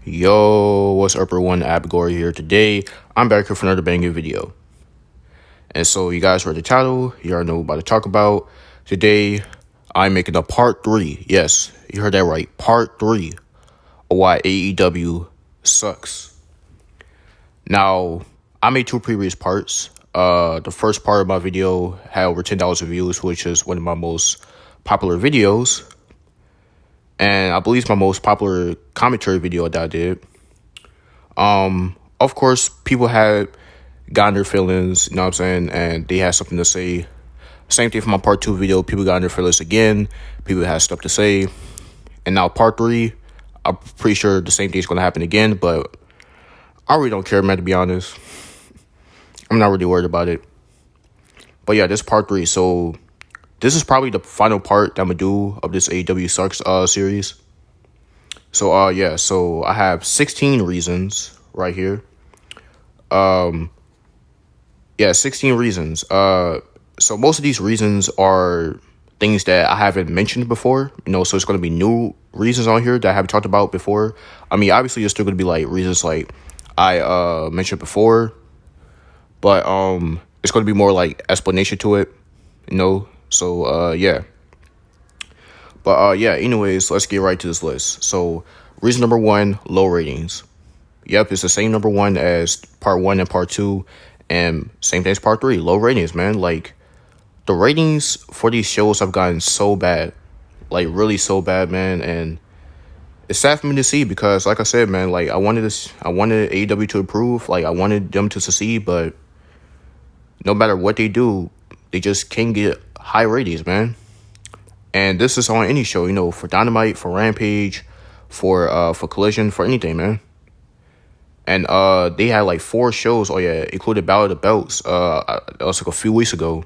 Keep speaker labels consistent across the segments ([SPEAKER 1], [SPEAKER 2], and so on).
[SPEAKER 1] Yo, what's up everyone? Abgor here. Today, I'm back here for another banging video. And so you guys read the title, you already know what I'm about to talk about. Today, I'm making a part 3. Yes, you heard that right. Part 3 of why AEW sucks. Now, I made 2 previous parts. The first part of my video had over 10,000 views, which is one of my most popular videos. And I believe it's my most popular commentary video that I did. Of course, people had gotten their feelings, you know what I'm saying, and they had something to say. Same thing for my part 2 video. People got their feelings again. People had stuff to say. And now part 3, I'm pretty sure the same thing's going to happen again, but I really don't care, man, to be honest. I'm not really worried about it. But yeah, this part 3. So this is probably the final part that I'm going to do of this AEW Sucks series. So, yeah, so I have 16 reasons right here. 16 reasons. So most of these reasons are things that I haven't mentioned before, so it's going to be new reasons on here that I haven't talked about before. I mean, obviously, there's still going to be, like, reasons, like, I mentioned before, but it's going to be more, like, explanation to it, so, yeah. But, yeah, anyways, let's get right to this list. So, reason number 1, low ratings. Yep, it's the same number 1 as part 1 and part 2, and same thing as part 3, low ratings, man. Like, the ratings for these shows have gotten so bad, like, really so bad, man, and it's sad for me to see because, like I said, man, like, I wanted AEW to improve, like, I wanted them to succeed, but no matter what they do, they just can't get high ratings, man. And this is on any show, for Dynamite, for Rampage, for Collision, for anything, man. And they had like 4 shows, included Battle of the Belts. That was like a few weeks ago.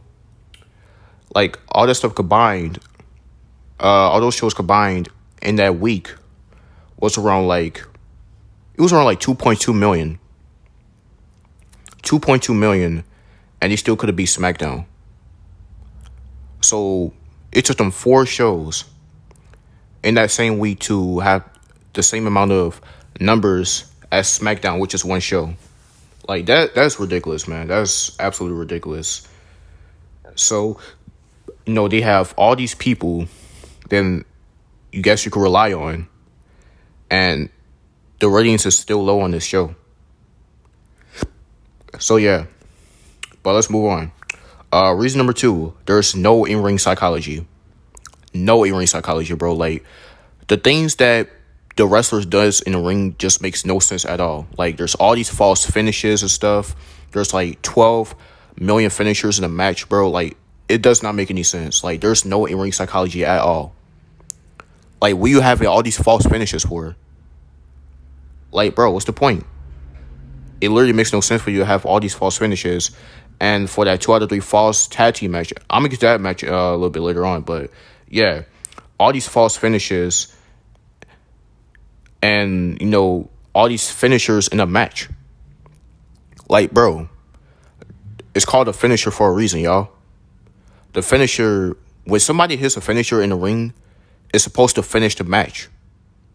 [SPEAKER 1] Like, all that stuff combined, all those shows combined in that week was around like 2.2 million. 2.2 million, and they still could have beat SmackDown. So it took them 4 shows in that same week to have the same amount of numbers as SmackDown, which is 1 show. Like, that's ridiculous, man. That's absolutely ridiculous. So, they have all these people then you guess you could rely on, and the ratings is still low on this show. So, yeah. But let's move on. Reason number 2, there's no in-ring psychology. No in-ring psychology, bro. Like, the things that the wrestlers does in the ring just makes no sense at all. Like, there's all these false finishes and stuff. There's like 12 million finishers in a match, bro. Like, it does not make any sense. Like, there's no in-ring psychology at all. Like, what you having all these false finishes for? Like, bro, what's the point? It literally makes no sense for you to have all these false finishes. And for that 2 out of 3 false tag team match, I'm going to get to that match a little bit later on. But, yeah, all these false finishes and, all these finishers in a match. Like, bro, it's called a finisher for a reason, y'all. The finisher, when somebody hits a finisher in the ring, it's supposed to finish the match.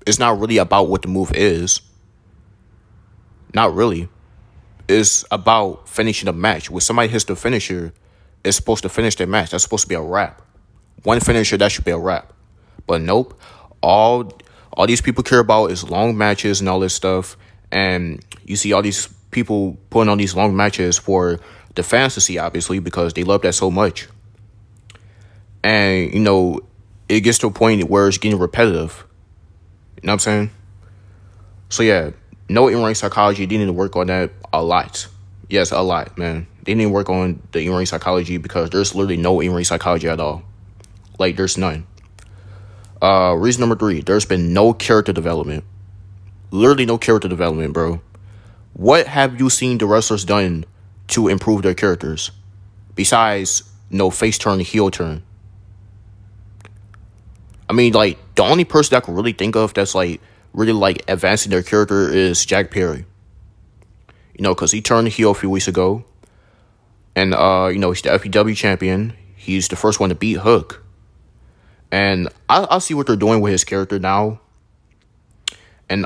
[SPEAKER 1] It's not really about what the move is. Not really. It's about finishing the match. When somebody hits the finisher, it's supposed to finish their match. That's supposed to be a wrap. One finisher, that should be a wrap. But nope. All these people care about is long matches and all this stuff. And you see all these people putting on these long matches for the fans to see, obviously, because they love that so much. And, it gets to a point where it's getting repetitive. You know what I'm saying? So, yeah, no in-ring psychology. They need to work on that a lot. Yes, a lot, man. They need to work on the in-ring psychology because there's literally no in-ring psychology at all. Like, there's none. Reason number 3, there's been no character development. Literally no character development, bro. What have you seen the wrestlers done to improve their characters? Besides, face turn, heel turn. I mean, like, the only person that I can really think of that's, like, really, like, advancing their character is Jack Perry. Because he turned heel a few weeks ago. And, he's the FEW champion. He's the first one to beat Hook. And I see what they're doing with his character now. And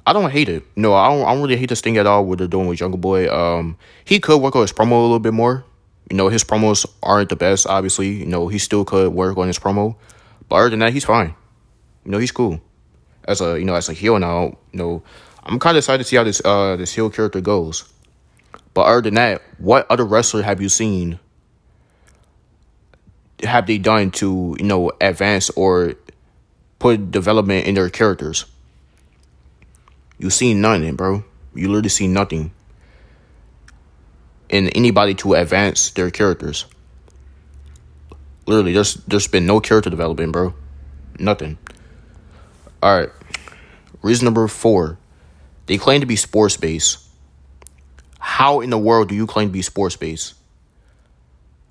[SPEAKER 1] I don't hate it. No, I don't really hate this thing at all. What they're doing with Jungle Boy. He could work on his promo a little bit more. His promos aren't the best. Obviously, he still could work on his promo. But other than that, he's fine. He's cool. As a heel now. I'm kind of excited to see how this heel character goes. But other than that, what other wrestler have you seen? Have they done to advance or put development in their characters? You seen nothing, bro. You literally seen nothing in anybody to advance their characters. Literally, there's been no character development, bro. Nothing. All right. Reason number 4. They claim to be sports based. How in the world do you claim to be sports based?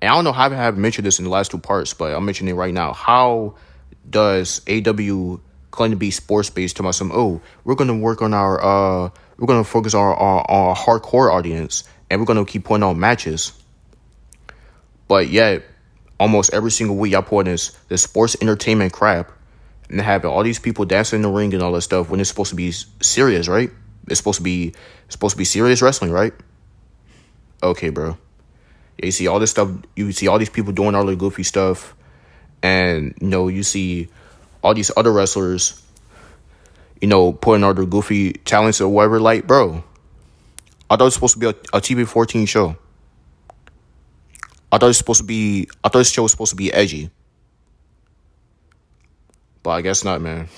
[SPEAKER 1] And I don't know how I have mentioned this in the last 2 parts, but I'm mentioning it right now. How does AEW claim to be sports based to myself? Oh, we're gonna work on we're gonna focus on our hardcore audience, and we're gonna keep putting on matches. But yet, almost every single week, y'all put this sports entertainment crap, and having all these people dancing in the ring and all that stuff when it's supposed to be serious, right? It's supposed to be serious wrestling, right? Okay, bro. Yeah, you see all this stuff. You see all these people doing all the goofy stuff, and you see all these other wrestlers, putting all their goofy talents or whatever. Like, bro, I thought it was supposed to be a TV-14 show. I thought this show was supposed to be edgy, but I guess not, man.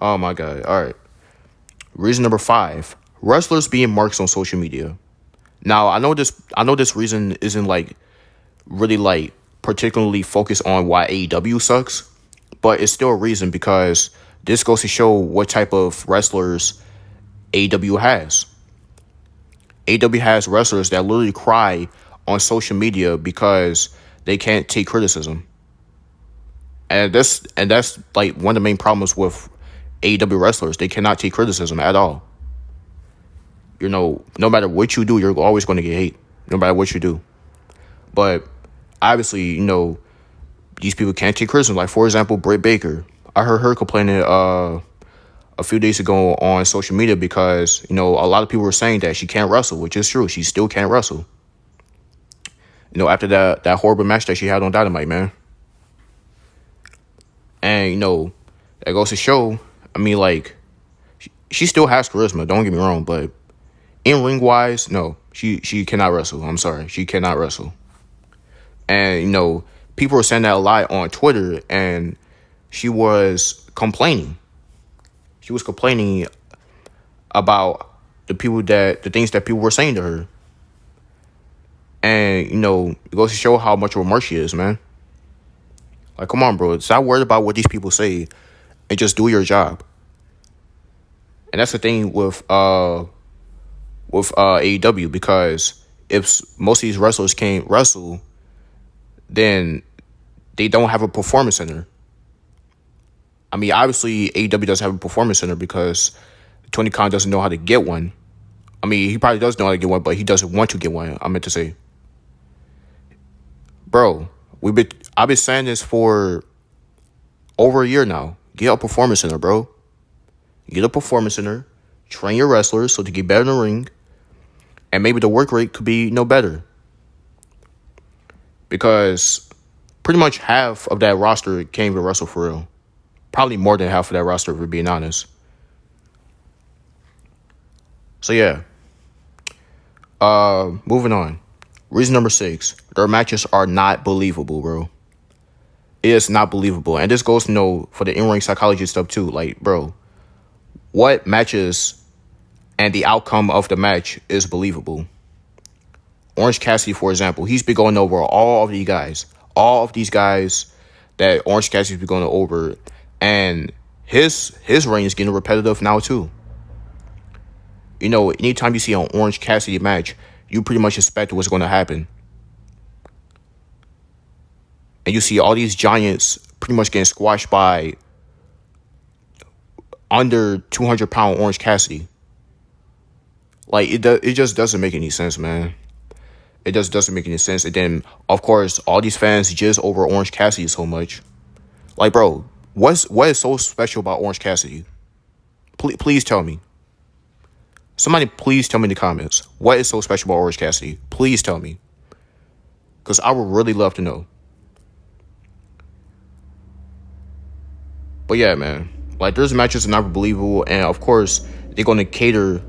[SPEAKER 1] Oh my god. All right. Reason number 5: wrestlers being marks on social media. Now, I know this reason isn't really particularly focused on why AEW sucks, but it's still a reason because this goes to show what type of wrestlers AEW has. AEW has wrestlers that literally cry on social media because they can't take criticism. And that's like one of the main problems with AEW wrestlers. They cannot take criticism at all. No matter what you do, you're always going to get hate, no matter what you do. But obviously, these people can't take criticism. Like, for example, Britt Baker. I heard her complaining a few days ago on social media because, a lot of people were saying that she can't wrestle, which is true. She still can't wrestle. After that horrible match that she had on Dynamite, man. And, that goes to show, she still has charisma, don't get me wrong, but in ring wise, no, she cannot wrestle. I'm sorry, she cannot wrestle. And people were saying that a lot on Twitter, and she was complaining. She was complaining about the things that people were saying to her. And it goes to show how much of a mark she is, man. Like, come on, bro, stop worried about what these people say, and just do your job. And that's the thing with AEW, because if most of these wrestlers can't wrestle, then they don't have a performance center. Obviously, AEW doesn't have a performance center because Tony Khan doesn't know how to get one. He probably does know how to get one, but he doesn't want to get one, I meant to say. Bro, I've been saying this for over a year now. Get a performance center, bro. Get a performance center. Train your wrestlers so they get better in the ring. And maybe the work rate could be no better. Because pretty much half of that roster can't even wrestle for real. Probably more than half of that roster, if we're being honest. So, yeah. Moving on. Reason number 6. Their matches are not believable, bro. It is not believable. And this goes to for the in-ring psychology stuff, too. Like, bro, what matches and the outcome of the match is believable? Orange Cassidy, for example, he's been going over all of these guys. All of these guys that Orange Cassidy's been going over. And his reign is getting repetitive now, too. Anytime you see an Orange Cassidy match, you pretty much expect what's going to happen. And you see all these giants pretty much getting squashed by under 200-pound Orange Cassidy. Like, it just doesn't make any sense, man. It just doesn't make any sense. And then, of course, all these fans just over Orange Cassidy so much. Like, bro, what is so special about Orange Cassidy? Please tell me. Somebody please tell me in the comments. What is so special about Orange Cassidy? Please tell me. Because I would really love to know. But yeah, man. Like, there's matches that are not believable. And, of course, they're going to cater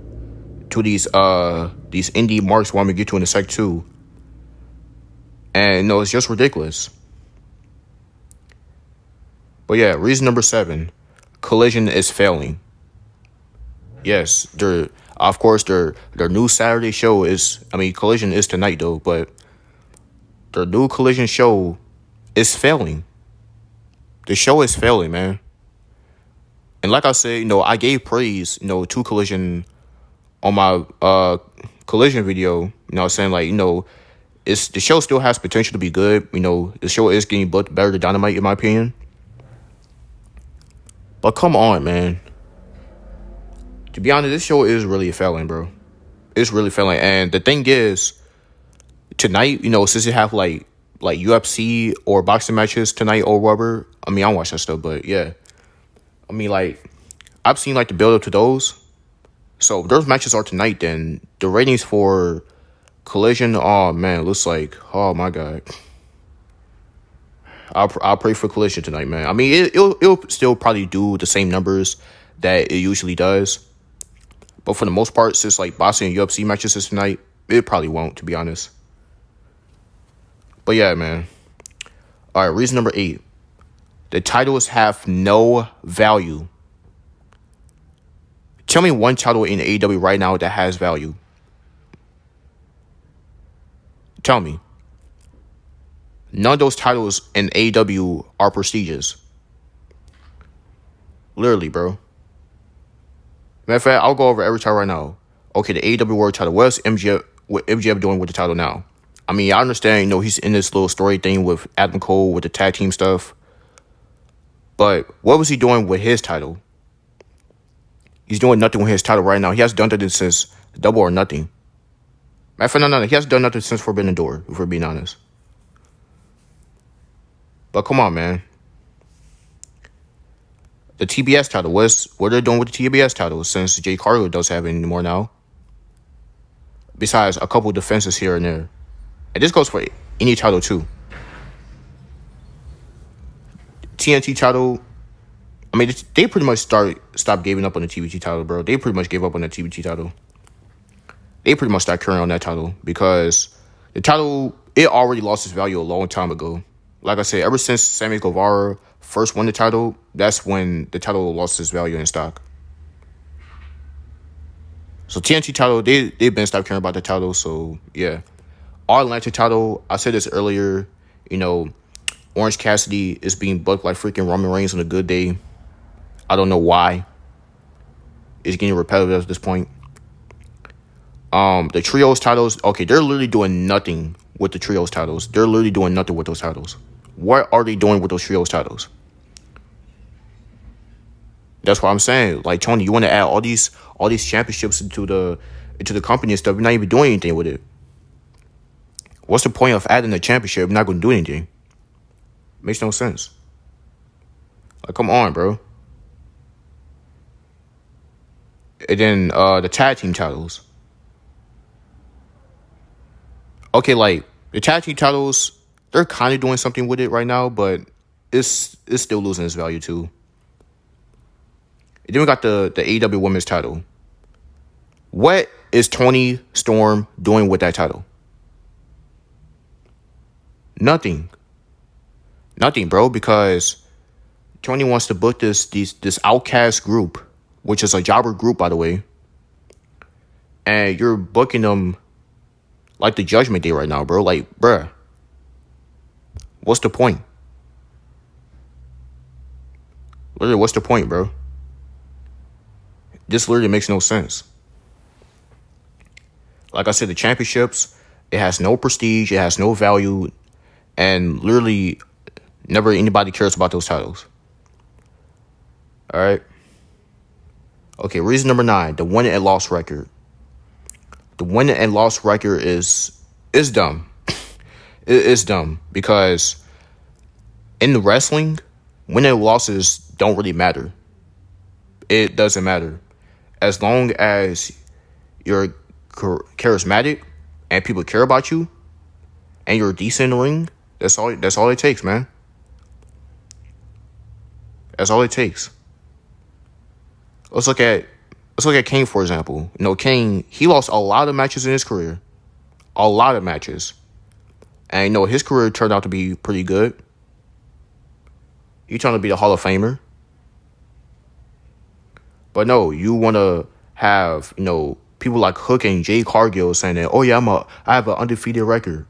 [SPEAKER 1] to these indie marks what I'm going to get to in a sec, too. And, no, it's just ridiculous. But, yeah, reason number 7. Collision is failing. Yes, their new Saturday show is, Collision is tonight, though, but their new Collision show is failing. The show is failing, man. And like I said, I gave praise, to Collision on my Collision video, saying, like, it's the show still has potential to be good. The show is getting booked better than Dynamite, in my opinion. But come on, man. To be honest, this show is really failing, bro. It's really failing. And the thing is, tonight, since you have like UFC or boxing matches tonight or whatever, I don't watch that stuff, but yeah. I've seen the build up to those. So if those matches are tonight, then the ratings for Collision, oh man, looks like, oh my God. I'll pray for Collision tonight, man. It'll still probably do the same numbers that it usually does. But for the most part, since boxing and UFC matches is tonight, it probably won't, to be honest. But yeah, man. All right, reason number 8. The titles have no value. Tell me one title in AEW right now that has value. Tell me. None of those titles in AEW are prestigious. Literally, bro. Matter of fact, I'll go over every title right now. Okay, the AEW World title. What's MJF doing with the title now? I understand, he's in this little story thing with Adam Cole with the tag team stuff. But what was he doing with his title? He's doing nothing with his title right now. He hasn't done nothing since Double or Nothing. Matter of fact, no. He hasn't done nothing since Forbidden Door, if we're being honest. But come on, man. The TBS title, what are they doing with the TBS title since Jay Cargill doesn't have it anymore now? Besides a couple defenses here and there. And this goes for any title too. TNT title, they pretty much stopped giving up on the TBT title, bro. They pretty much gave up on the TBT title. They pretty much stopped carrying on that title because the title, it already lost its value a long time ago. Like I said, ever since Sammy Guevara first won the title, that's when the title lost its value in stock. So TNT title, they've been stopped caring about the title. So yeah, our Atlantic title, I said this earlier. Orange Cassidy is being booked like freaking Roman Reigns on a good day. I don't know why. It's getting repetitive at this point. The trios titles, okay, they're literally doing nothing with the trios titles. They're literally doing nothing with those titles. What are they doing with those trios titles? That's what I'm saying. Like, Tony, you want to add all these championships into the company and stuff. You're not even doing anything with it. What's the point of adding a championship? You're not going to do anything. Makes no sense. Like, come on, bro. And then the tag team titles. Okay, the tag team titles, they're kind of doing something with it right now, but it's still losing its value too. And then we got the AEW Women's title. What is Toni Storm doing with that title? Nothing. Nothing, bro, because Tony wants to book this outcast group, which is a jobber group, by the way. And you're booking them like the Judgment Day right now, bro. Like, bruh. What's the point? Literally, what's the point, bro? This literally makes no sense. Like I said, the championships, it has no prestige, it has no value, and literally never anybody cares about those titles. All right. Okay, reason number 9, the win and loss record. The win and loss record is dumb. It's dumb because in the wrestling, win and losses don't really matter. It doesn't matter. As long as you're charismatic and people care about you and you're decent in the ring, that's all it takes, man. That's all it takes. Let's look at Kane, for example. Kane, he lost a lot of matches in his career. A lot of matches. And his career turned out to be pretty good. He's trying to be the Hall of Famer. But no, you want to have, people like Hook and Jay Cargill saying that, oh yeah, I have an undefeated record,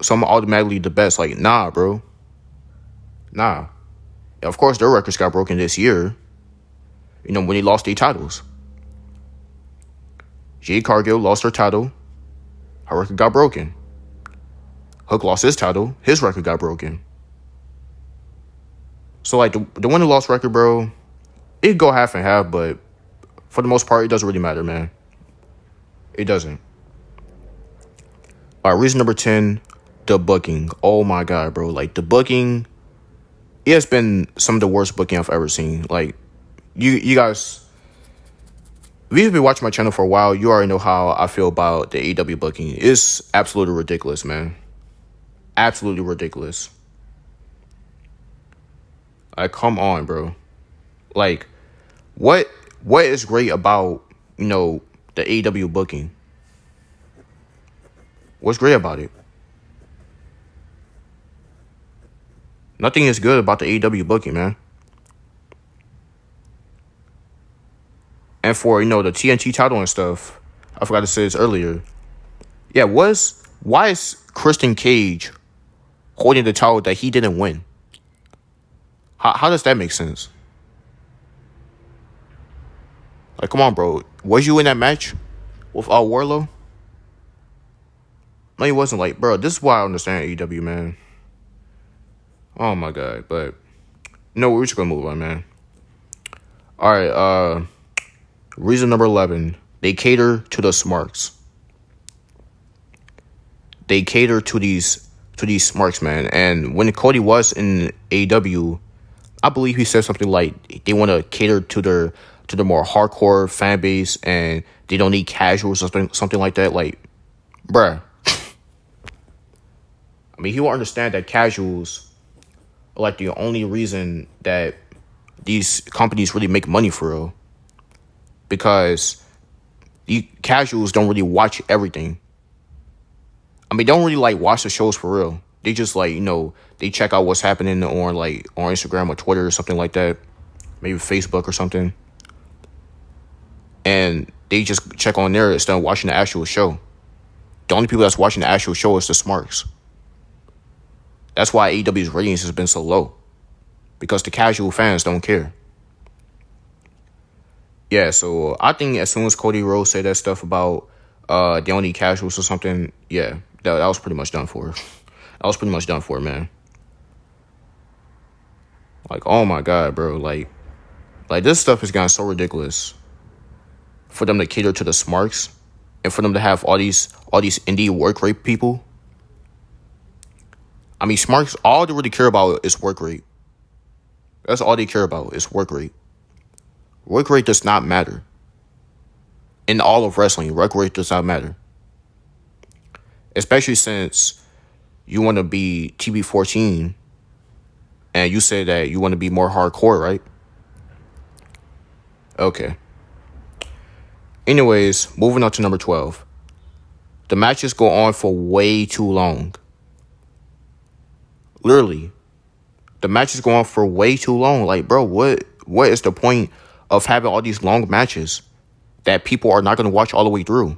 [SPEAKER 1] so I'm automatically the best. Like, nah, bro. Nah. Of course, their records got broken this year, when they lost their titles. Jay Cargill lost her title. Her record got broken. Hook lost his title. His record got broken. So, like, the one who lost record, bro, it could go half and half, but for the most part, it doesn't really matter, man. It doesn't. All right, reason number 10, the booking. Oh, my God, bro. Like, the booking, it has been some of the worst booking I've ever seen. Like, you guys, if you've been watching my channel for a while, you already know how I feel about the AEW booking. It's absolutely ridiculous, man. Absolutely ridiculous. Like, come on, bro. Like, what is great about, the AEW booking? What's great about it? Nothing is good about the AEW booking, man. And for, the TNT title and stuff, I forgot to say this earlier. Yeah, why is Christian Cage holding the title that he didn't win? How does that make sense? Like, come on, bro. Was you in that match with Wardlow? No, he wasn't. Like, bro, this is why I understand AEW, man. Oh, my God. But, we're just going to move on, man. All right, reason number 11. They cater to the smarks. They cater to these smarks, man. And when Cody was in AEW, I believe he said something like they want to cater to the more hardcore fan base and they don't need casuals or something like that. Like, bruh. I mean, he will understand that casuals are like the only reason that these companies really make money for real. Because the casuals don't really watch everything. I mean, don't really like watch the shows for real. They just like, they check out what's happening on Instagram or Twitter or something like that. Maybe Facebook or something. And they just check on there instead of watching the actual show. The only people that's watching the actual show is the smarks. That's why AEW's ratings has been so low. Because the casual fans don't care. Yeah, so I think as soon as Cody Rhodes said that stuff about they don't need casuals or something, yeah, that was pretty much done for. That was pretty much done for, man. Like, oh my God, bro. Like this stuff has gotten so ridiculous. For them to cater to the smarks and for them to have all these indie work rate people. I mean, smarks, all they really care about is work rate. That's all they care about is work rate. Work rate does not matter. In all of wrestling, work rate does not matter. Especially since you want to be TB14 and you say that you want to be more hardcore, right? Okay. Anyways, moving on to number 12. The matches go on for way too long. Literally. The matches go on for way too long. Like, bro, what is the point of having all these long matches that people are not going to watch all the way through?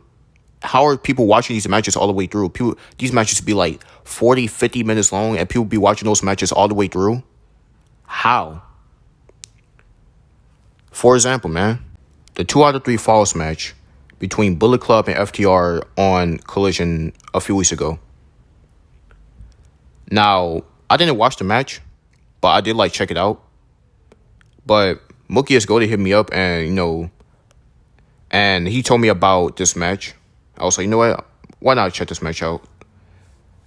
[SPEAKER 1] How are people watching these matches all the way through? These matches be like 40, 50 minutes long and people be watching those matches all the way through? How? For example, man, the 2 out of 3 Falls match between Bullet Club and FTR on Collision a few weeks ago. Now, I didn't watch the match, but I did check it out. But Mookie S. Goldie hit me up and, and he told me about this match. I was like, you know what? Why not check this match out?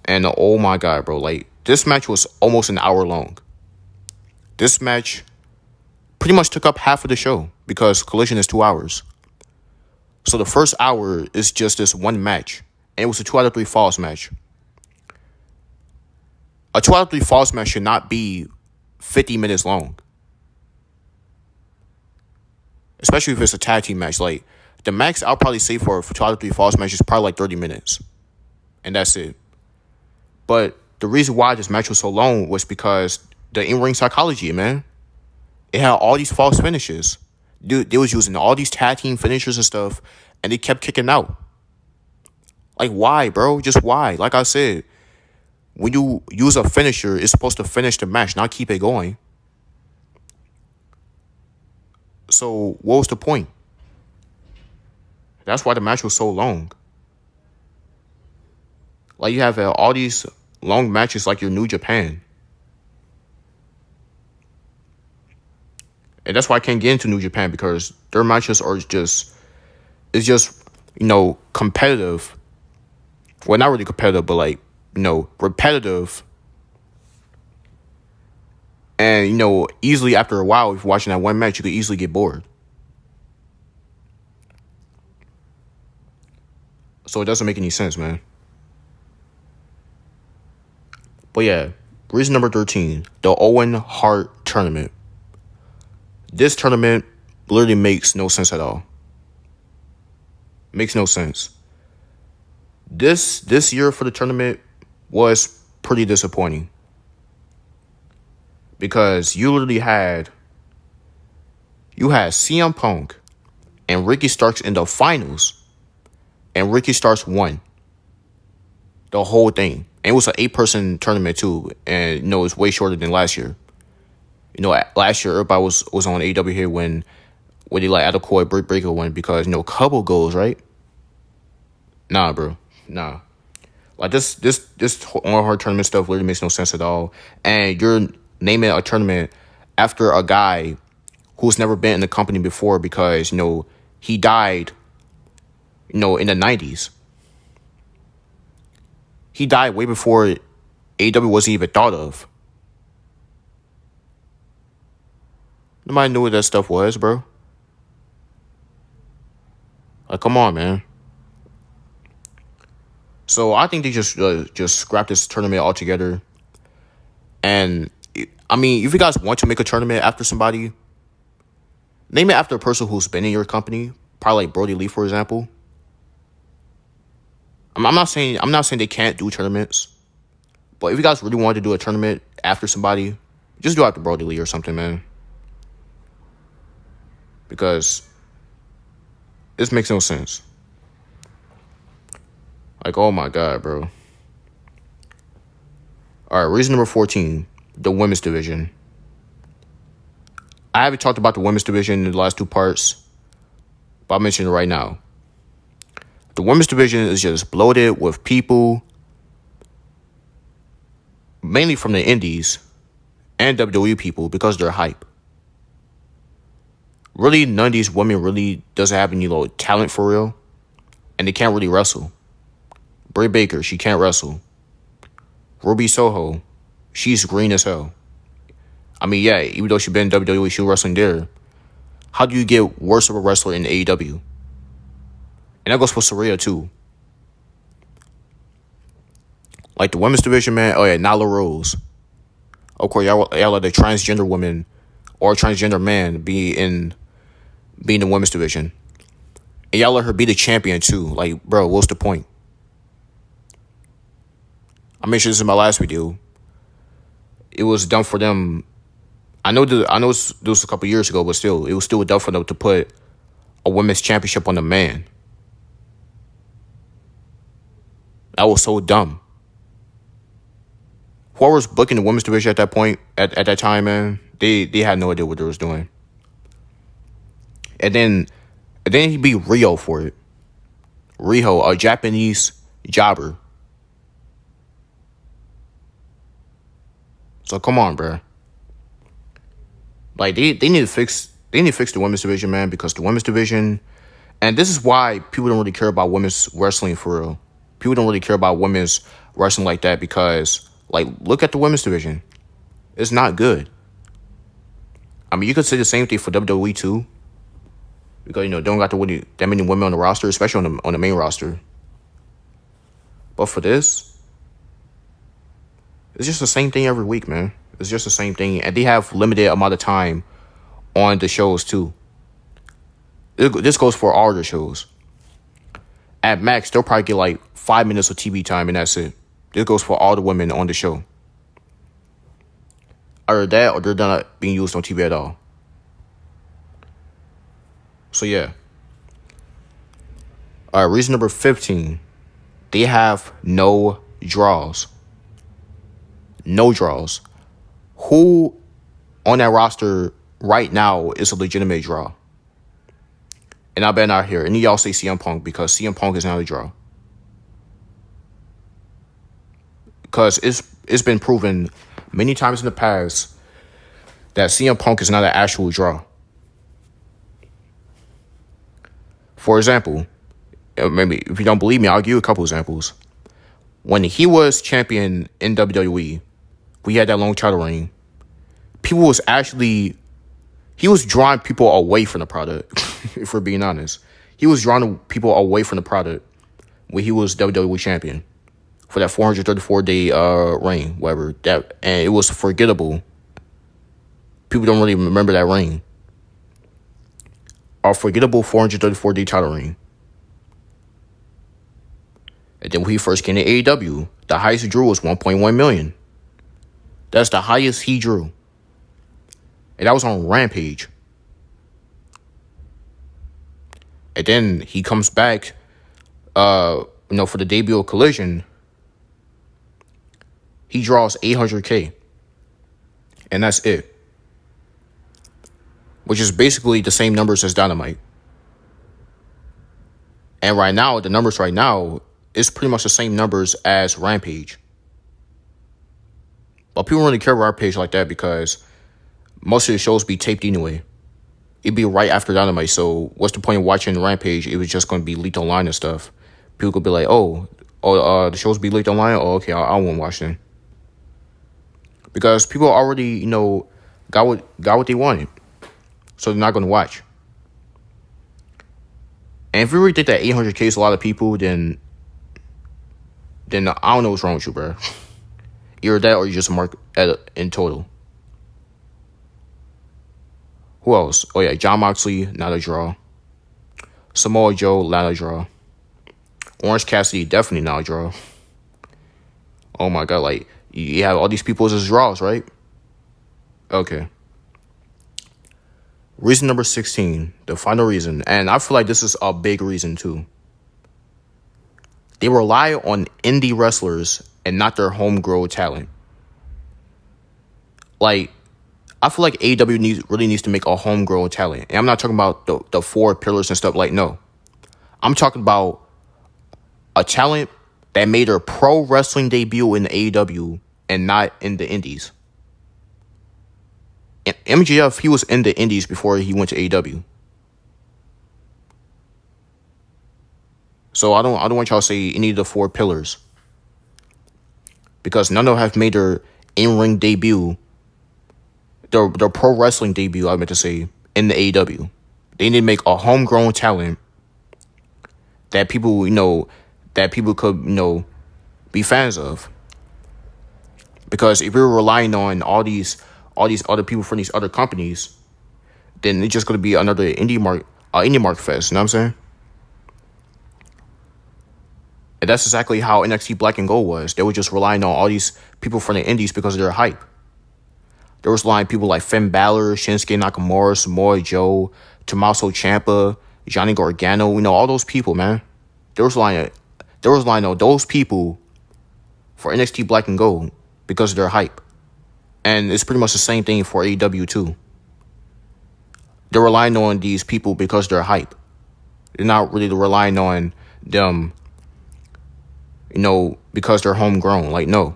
[SPEAKER 1] And oh my God, bro. This match was almost an hour long. This match pretty much took up half of the show because Collision is 2 hours. So the first hour is just this one match. And it was a 2 out of 3 falls match. A 2 out of 3 falls match should not be 50 minutes long. Especially if it's a tag team match. Like, the max I'll probably say for 2 out of 3 falls match is probably like 30 minutes. And that's it. But the reason why this match was so long was because the in-ring psychology, man. It had all these false finishes. Dude, they was using all these tag team finishers and stuff, and they kept kicking out. Like, why, bro? Just why? Like I said, when you use a finisher, it's supposed to finish the match, not keep it going. So, what was the point? That's why the match was so long. Like, you have all these long matches like your New Japan. And that's why I can't get into New Japan, because their matches are just, it's just, competitive. Well, not really competitive, but like, repetitive. And, easily after a while, if you're watching that one match, you could easily get bored. So it doesn't make any sense, man. But yeah, reason number 13, the Owen Hart tournament. This tournament literally makes no sense at all. Makes no sense. This year for the tournament was pretty disappointing. Because you literally had CM Punk and Ricky Starks in the finals. And Ricky Starks won the whole thing. And it was an 8-person tournament too. And it's way shorter than last year. Last year everybody was on AEW here when they like Adam Cole Britt Baker won because couple goals, right? Nah, bro. Nah. Like this on her tournament stuff literally makes no sense at all. And you're naming a tournament after a guy who's never been in the company before because, he died, in the 90s. He died way before AEW wasn't even thought of. Nobody knew what that stuff was, bro. Like, come on, man. So I think they just scrapped this tournament altogether. And I mean, if you guys want to make a tournament after somebody, name it after a person who's been in your company. Probably like Brody Lee, for example. I'm not saying they can't do tournaments, but if you guys really wanted to do a tournament after somebody, just do it after Brody Lee or something, man. Because this makes no sense. Like, oh my God, bro. All right, reason number 14, the women's division. I haven't talked about the women's division in the last 2 parts, but I'll mention it right now. The women's division is just bloated with people, mainly from the indies and WWE people, because they're hype. Really, none of these women really doesn't have any talent for real, and they can't really wrestle. Britt Baker, she can't wrestle. Ruby Soho, she's green as hell. I mean, yeah, even though she's been in WWE, she was wrestling there. How do you get worse of a wrestler in AEW? And that goes for Saraya too. Like the women's division, man. Oh yeah, Nyla Rose. Of course, y'all let the transgender woman or transgender man be in the women's division. And y'all let her be the champion too. Like, bro, what's the point? I mentioned this in my last video. It was done for them. I know this was a couple years ago, but still, it was still done for them to put a women's championship on a man. That was so dumb. Whoever was booking the women's division at that point, at that time, man, they had no idea what they was doing. And then he beat Rio for it. Rio, a Japanese jobber. So come on, bro. Like they need to fix the women's division, man, because the women's division, and this is why people don't really care about women's wrestling for real. People don't really care about women's wrestling like that because, like, look at the women's division. It's not good. I mean, you could say the same thing for WWE too, because they don't got that many women on the roster, especially on the main roster. But for this, it's just the same thing every week, man. It's just the same thing, and they have limited amount of time on the shows too. This goes for all the shows. At max, they'll probably get like 5 minutes of TV time, and that's it. This goes for all the women on the show. Either that, or they're not being used on TV at all. So yeah. All right, reason number 15. They have no draws. No draws. Who on that roster right now is a legitimate draw? And I bet not hear any of y'all say CM Punk, because CM Punk is not a draw. Because it's been proven many times in the past that CM Punk is not an actual draw. For example, maybe if you don't believe me, I'll give you a couple examples. When he was champion in WWE, we had that long title reign. He was drawing people away from the product, if we're being honest. He was drawing people away from the product when he was WWE champion for that 434-day reign, whatever. And it was forgettable. People don't really remember that reign. A forgettable 434-day title reign. And then when he first came to AEW, the highest he drew was 1.1 million. That's the highest he drew. And that was on Rampage. And then he comes back, for the debut of Collision. He draws 800K. And that's it. Which is basically the same numbers as Dynamite. And right now, the numbers right now is pretty much the same numbers as Rampage. But people don't really care about Rampage like that because most of the shows be taped anyway. It'd be right after Dynamite, so what's the point of watching Rampage? It was just going to be leaked online and stuff. People could be like, the shows be leaked online? Oh, okay, I won't watch them. Because people already, got what they wanted. So they're not going to watch. And if you really think that 800K is a lot of people, then I don't know what's wrong with you, bro. Either that or you just mark in total. Who else? Oh, yeah, Jon Moxley, not a draw. Samoa Joe, not a draw. Orange Cassidy, definitely not a draw. Oh, my God, like, you have all these people as draws, right? Okay. Reason number 16, the final reason, and I feel like this is a big reason, too. They rely on indie wrestlers and not their homegrown talent. Like, I feel like AEW really needs to make a homegrown talent. And I'm not talking about the 4 pillars and stuff. Like, no. I'm talking about a talent that made their pro wrestling debut in the AEW and not in the indies. MJF, he was in the indies before he went to AEW. So I don't want y'all to say any of the 4 pillars. Because none of them have made their in-ring debut, their pro wrestling debut, I meant to say, in the AEW. They need to make a homegrown talent that people, could, be fans of. Because if you're relying on all these other people from these other companies, then it's just going to be another indie mark fest. You know what I'm saying? And that's exactly how NXT Black and Gold was. They were just relying on all these people from the indies because of their hype. There was relying on people like Finn Balor, Shinsuke Nakamura, Samoa Joe, Tommaso Ciampa, Johnny Gargano. All those people, man. There was relying on those people for NXT Black and Gold because of their hype. And it's pretty much the same thing for AEW too. They're relying on these people because they're hype. They're not really relying on them, because they're homegrown. Like, no.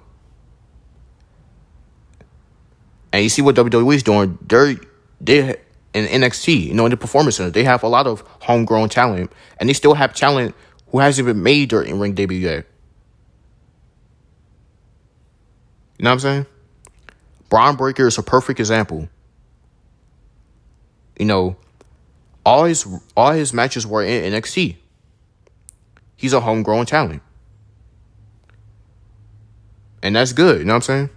[SPEAKER 1] And you see what WWE is doing. They in NXT, in the Performance Center, they have a lot of homegrown talent, and they still have talent who hasn't even made their in-ring debut yet. You know what I'm saying? Braun Breaker is a perfect example. You know, all his matches were in NXT. He's a homegrown talent. And that's good, you know what I'm saying?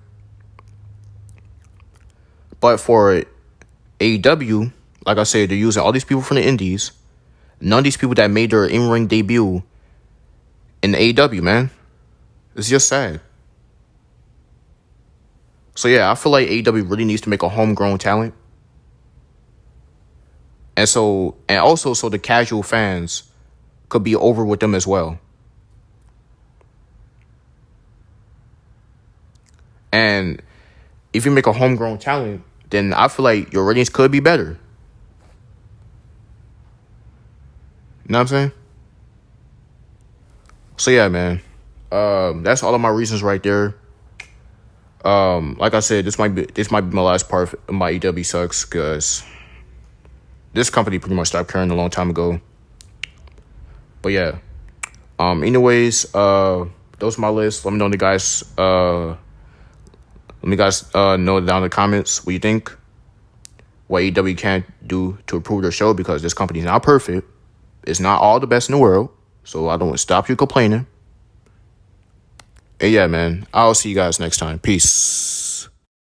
[SPEAKER 1] But for AEW, like I said, they're using all these people from the indies. None of these people that made their in-ring debut in the AEW, man. It's just sad. So yeah, I feel like AEW really needs to make a homegrown talent. And also so the casual fans could be over with them as well. And if you make a homegrown talent, then I feel like your ratings could be better. You know what I'm saying? So yeah, man. That's all of my reasons right there. Like I said, this might be my last part of my AEW sucks because this company pretty much stopped caring a long time ago. But yeah. Anyways, those are my list. Let me know the guys. Let me guys know down in the comments what you think. What AEW can do to improve their show, because this company is not perfect. It's not all the best in the world. So I don't want to stop you complaining. And yeah, man, I'll see you guys next time. Peace.